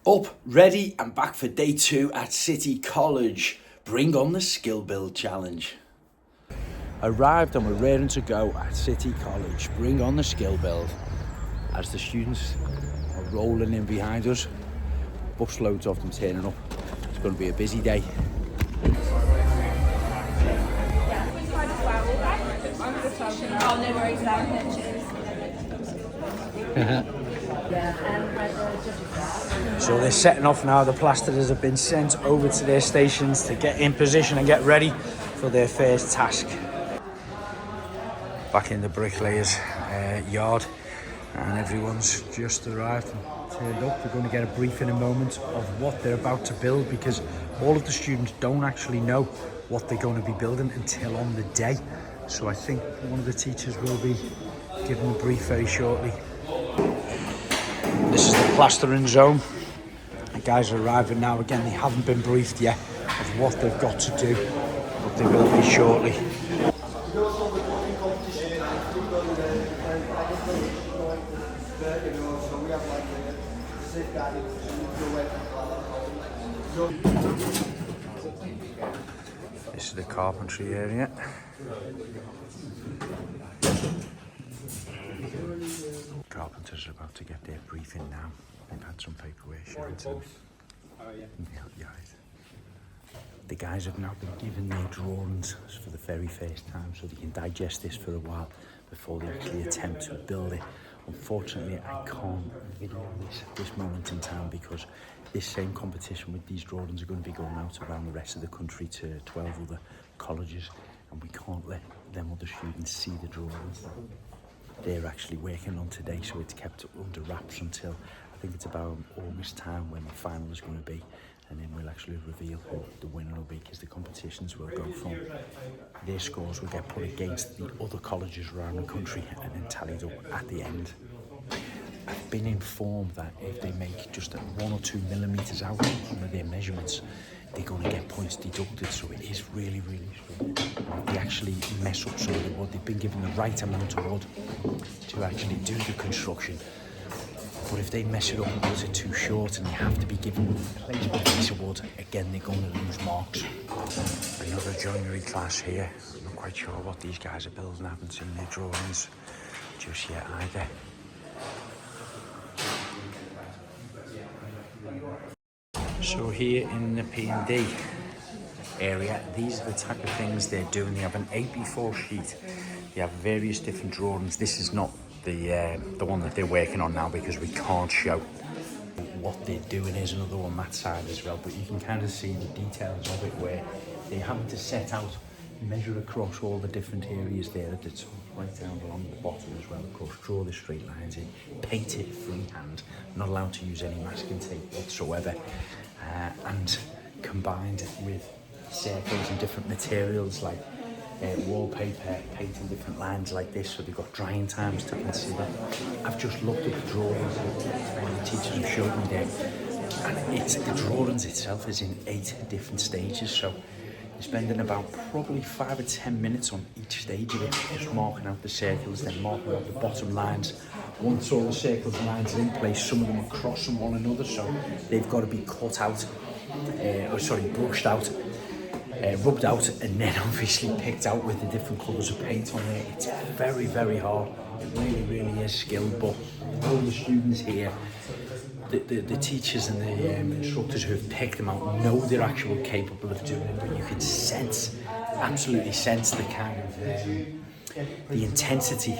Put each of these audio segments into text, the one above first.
Up, ready and back for day 2 at City College. Bring on the Skill Build Challenge. Arrived and we're ready to go at City College. Bring on the Skill Build. As the students are rolling in behind us, busloads of them turning up. It's going to be a busy day. Oh, no worries, So they're setting off now. The plasterers have been sent over to their stations to get in position and get ready for their first task. Back in the bricklayers yard, and everyone's just arrived and turned up. We're going to get a brief in a moment of what they're about to build, because all of the students don't actually know what they're going to be building until on the day. So I think one of the teachers will be giving a brief very shortly. This is the plastering zone. The guys are arriving now. Again, they haven't been briefed yet of what they've got to do, but they will be shortly. This is the carpentry area. Carpenters are about to get their briefing now. They've had some paperwork shown to them. Yeah. The guys have now been given their drawings for the very first time, so they can digest this for a while before they actually attempt to build it. Unfortunately, I can't video this at this moment in time, because this same competition with these drawings are going to be going out around the rest of the country to 12 other colleges, and we can't let them other students see the drawings they're actually working on today, so it's kept under wraps until I think it's about August time when the final is going to be, and then we'll actually reveal who the winner will be, because the competitions will go from their scores will get put against the other colleges around the country and then tallied up at the end. I've been informed that if they make just 1 or 2 millimeters out of their measurements, they're going to get points deducted, so it is really strict. If they actually mess up some of the wood, they've been given the right amount of wood to actually do the construction. But if they mess it up and cut it too short and they have to be given a replaceable piece of wood, again they're going to lose marks. Another joinery class here. I'm not quite sure what these guys are building. I haven't seen their drawings just yet either. So here in the P&D area, these are the type of things they're doing. They have an 8x4 sheet. They have various different drawings. This is not the one that they're working on now, because we can't show what they're doing. There's another one that side as well, but you can kind of see the details of it, where they're having to set out, measure across all the different areas there at the top, right down along the bottom as well. Of course, draw the straight lines in, paint it freehand, not allowed to use any masking tape whatsoever, and combined with circles and different materials like wallpaper, painting different lines like this, so they've got drying times to consider. I've just looked at the drawings and the teachers have showed me there, and the drawings itself is in 8 different stages, so you're spending about probably 5 or 10 minutes on each stage of it, just marking out the circles, then marking out the bottom lines. Once all the circles and lines are in place, some of them are crossing one another, so they've got to be cut out, brushed out, rubbed out, and then obviously picked out with the different colours of paint on there. It's very hard. It really is skilled, but all the students here, the teachers and the instructors who have picked them out know they're actually capable of doing it, but you can absolutely sense the kind of the intensity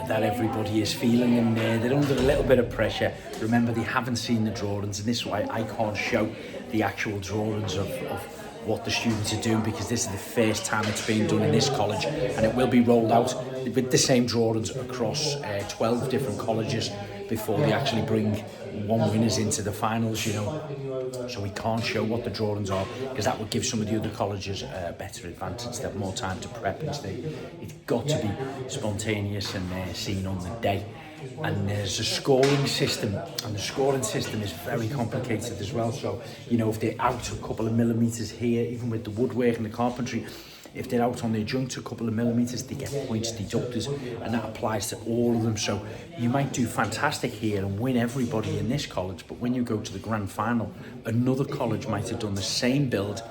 that everybody is feeling, and they're under a little bit of pressure. Remember, they haven't seen the drawings, and this is why I can't show the actual drawings of what the students are doing, because this is the first time it's being done in this college, and it will be rolled out with the same drawings across 12 different colleges before they actually bring one winners into the finals, you know. So we can't show what the drawings are, because that would give some of the other colleges a better advantage. They have more time to prep and stay. It's got to be spontaneous and seen on the day. And there's a scoring system, and the scoring system is very complicated as well. So, you know, if they're out a couple of millimeters here, even with the woodwork and the carpentry, If they're out on their joints a couple of millimetres, they get points deducted, and that applies to all of them. So you might do fantastic here and win everybody in this college, but when you go to the grand final, another college might have done the same build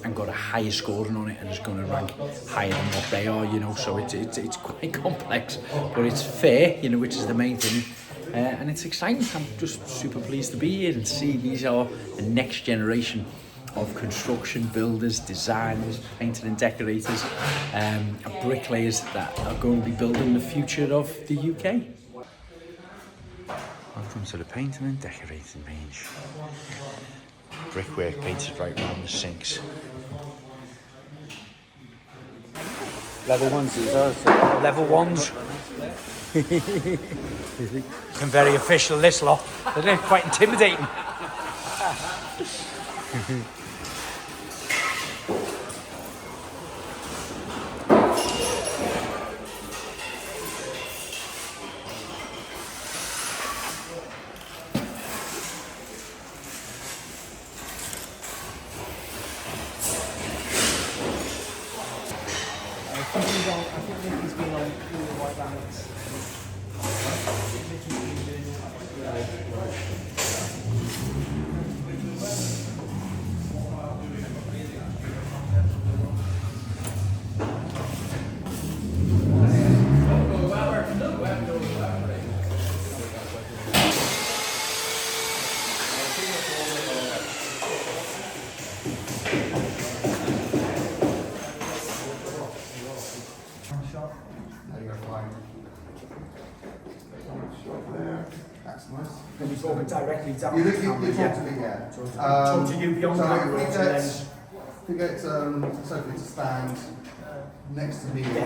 and got a higher scoring on it and is going to rank higher than what they are, you know. So it's quite complex, but it's fair, you know, which is the main thing. And it's exciting. I'm just super pleased to be here and see these are the next generation of construction builders, designers, painters and decorators, and bricklayers that are going to be building the future of the UK. Welcome to the painting and decorating range. Brickwork painted right round the sinks. Level ones as well. Level ones. Looking very official, this lot. They're quite intimidating. That's nice. Then you're talking directly down. You talk to me, yeah. Talk to you beyond camera. If we get Sophie to stand next to me, then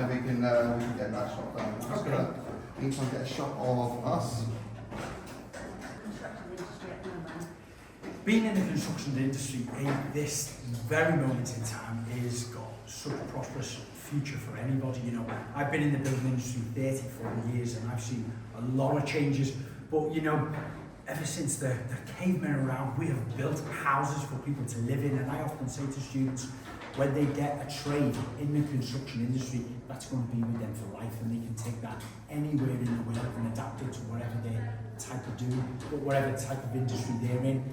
we can get that shot done. I'm just gonna each one get a shot of us. Being in the construction industry in this very moment in time is got such a prosperous future for anybody. You know, I've been in the building industry 30, 40 years and I've seen a lot of changes, but you know, ever since the cavemen around, we have built houses for people to live in, and I often say to students, when they get a trade in the construction industry, that's going to be with them for life, and they can take that anywhere in the world and adapt it to whatever their type of doing, or whatever type of industry they're in.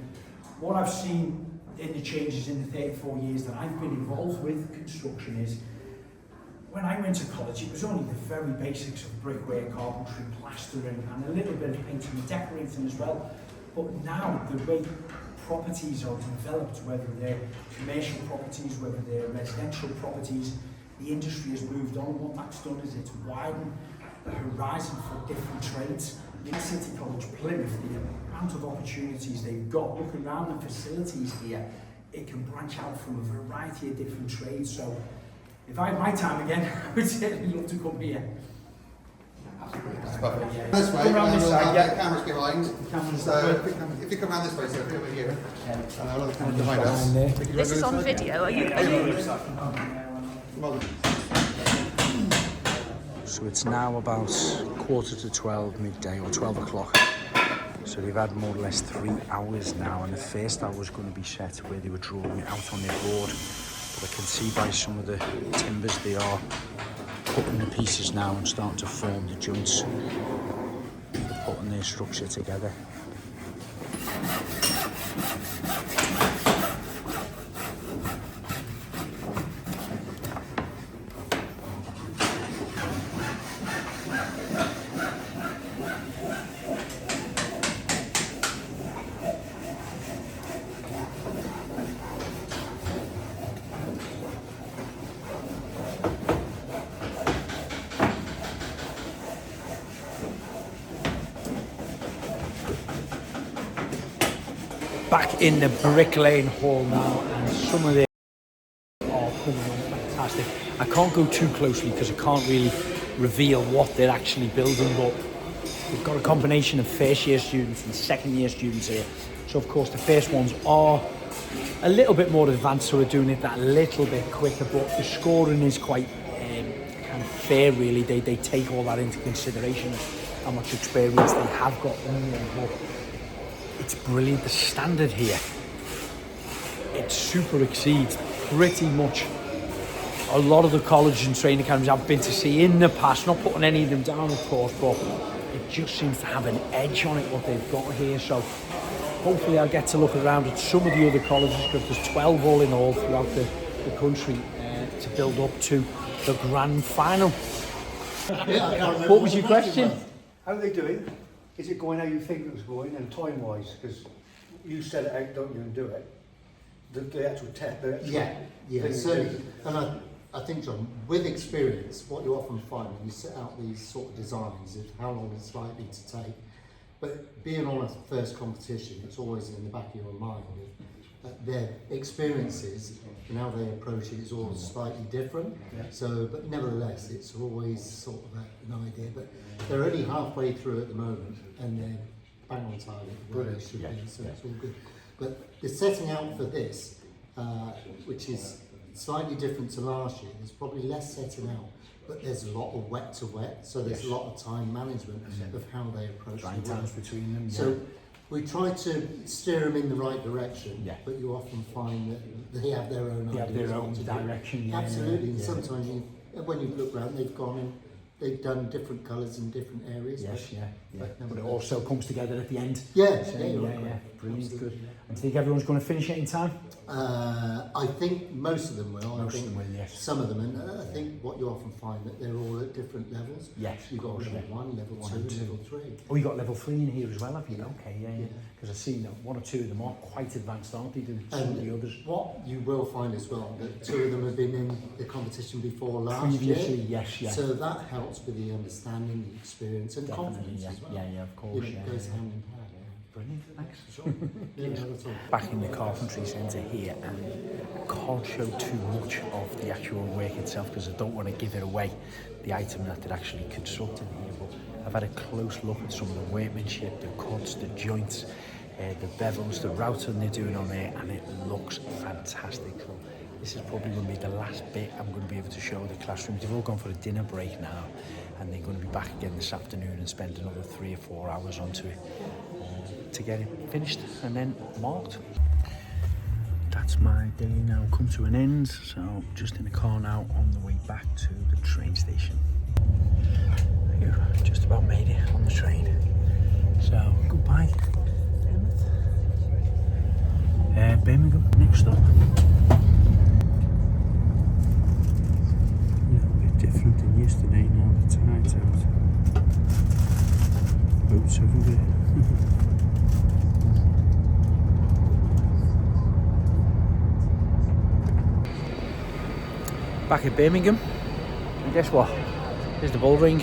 What I've seen in the changes in the 34 years that I've been involved with construction is, when I went to college, it was only the very basics of brickwork, carpentry, plastering, and a little bit of painting and decorating as well. But now, the way properties are developed, whether they're commercial properties, whether they're residential properties, the industry has moved on. What that's done is it's widened the horizon for different trades. In City College Plymouth, the amount of opportunities they've got, looking around the facilities here, it can branch out from a variety of different trades. So if I had my time again, I would certainly love to come here. That's perfect. This way, around this side, the cameras behind. So if you come around this way, so over here, and I'll have the cameras behind us. This is on video. Are you? So it's now about 11:45, midday, or 12 o'clock. So they've had more or less 3 hours now, and the first hour was going to be set where they were drawing it out on their board. But I can see by some of the timbers they are putting the pieces now and starting to form the joints, putting their structure together. Back in the Brick Lane Hall now, and some of them are coming on fantastic. I can't go too closely because I can't really reveal what they're actually building, but we've got a combination of first year students and second year students here. So of course the first ones are a little bit more advanced, so we're doing it that little bit quicker, but the scoring is quite kind of fair really. They take all that into consideration, how much experience they have got in there. But it's brilliant. The standard here, it super exceeds pretty much a lot of the colleges and training academies I've been to see in the past, not putting any of them down of course, but it just seems to have an edge on it what they've got here. So hopefully I'll get to look around at some of the other colleges, because there's 12 all in all throughout the country to build up to the grand final. What was your question? How are they doing? Is it going how you think it was going, and time-wise? Because you set it out, don't you, and do it. The actual tech. Yeah, certainly. And I think, John, with experience, what you often find when you set out these sort of designs is how long it's likely to take. But being on a first competition, it's always in the back of your mind that their experiences and how they approach it is always slightly different. Yeah. So, but nevertheless, it's always sort of an idea. But they're only halfway through at the moment, and they're bang on target where they should be. So it's all good. But the setting out for this, which is slightly different to last year, there's probably less setting out, but there's a lot of wet to wet, so there's a lot of time management of how they approach Drying the times work. between them. So we try to steer them in the right direction, but you often find that they have their own They have ideas their what own to do. direction. Absolutely, and sometimes when you look around, they've gone and they've done different colours in different areas. Yes, but But it also comes together at the end. Yeah, Brilliant, good. And do you think everyone's going to finish it in time? I think most of them will. Most of them will, yes. Some of them, and I think what you often find that they're all at different levels. Yes, You've got of course, level 1, level 2, and two. level 3. Oh, you got level 3 in here as well, have you? Okay, yeah. Because I've seen that one or two of them are quite advanced, aren't they? Than some of the others. What you will find as well, that 2 of them have been in the competition before last Previously, year. yes. So that helps with the understanding, the experience, and Definitely, confidence yeah. as well. Yeah, of course. It goes hand in hand. Brilliant, thanks. Yeah, that's all. Back in the carpentry centre here, and I can't show too much of the actual work itself because I don't want to give it away, the item that they're actually constructed here, but I've had a close look at some of the workmanship, the cuts, the joints, the bevels, the routing they're doing on there, and it looks fantastic. So this is probably going to be the last bit I'm going to be able to show the classrooms. They've all gone for a dinner break now, and they're going to be back again this afternoon and spend another 3 or 4 hours onto it to get it finished and then marked. That's my day now come to an end, so just in the car now on the way back to the train station. Just about made it on the train, so goodbye Plymouth. Birmingham next stop. A little bit different than yesterday now, the tide's out. Boats everywhere. Back at Birmingham, and guess what? There's the bell ring.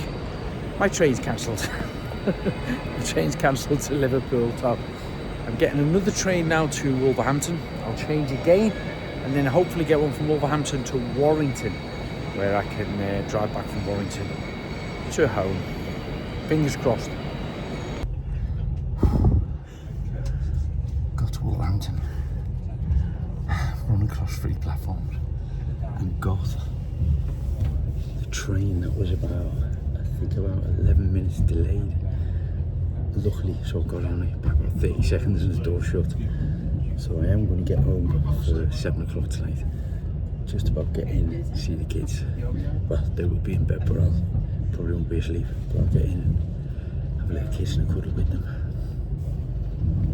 My train's cancelled. The train's cancelled to Liverpool, so I'm getting another train now to Wolverhampton. I'll change again, and then hopefully get one from Wolverhampton to Warrington, where I can drive back from Warrington to home. Fingers crossed. Got to Wolverhampton, run across 3 platforms, and got the train that was about 11 minutes delayed. Luckily, so I got on it back about 30 seconds and the door shut. So I am going to get home for 7 o'clock tonight. Just about get in, see the kids. Well, they will be in bed, but I probably won't be asleep. But I'll get in and have a little kiss and a cuddle with them.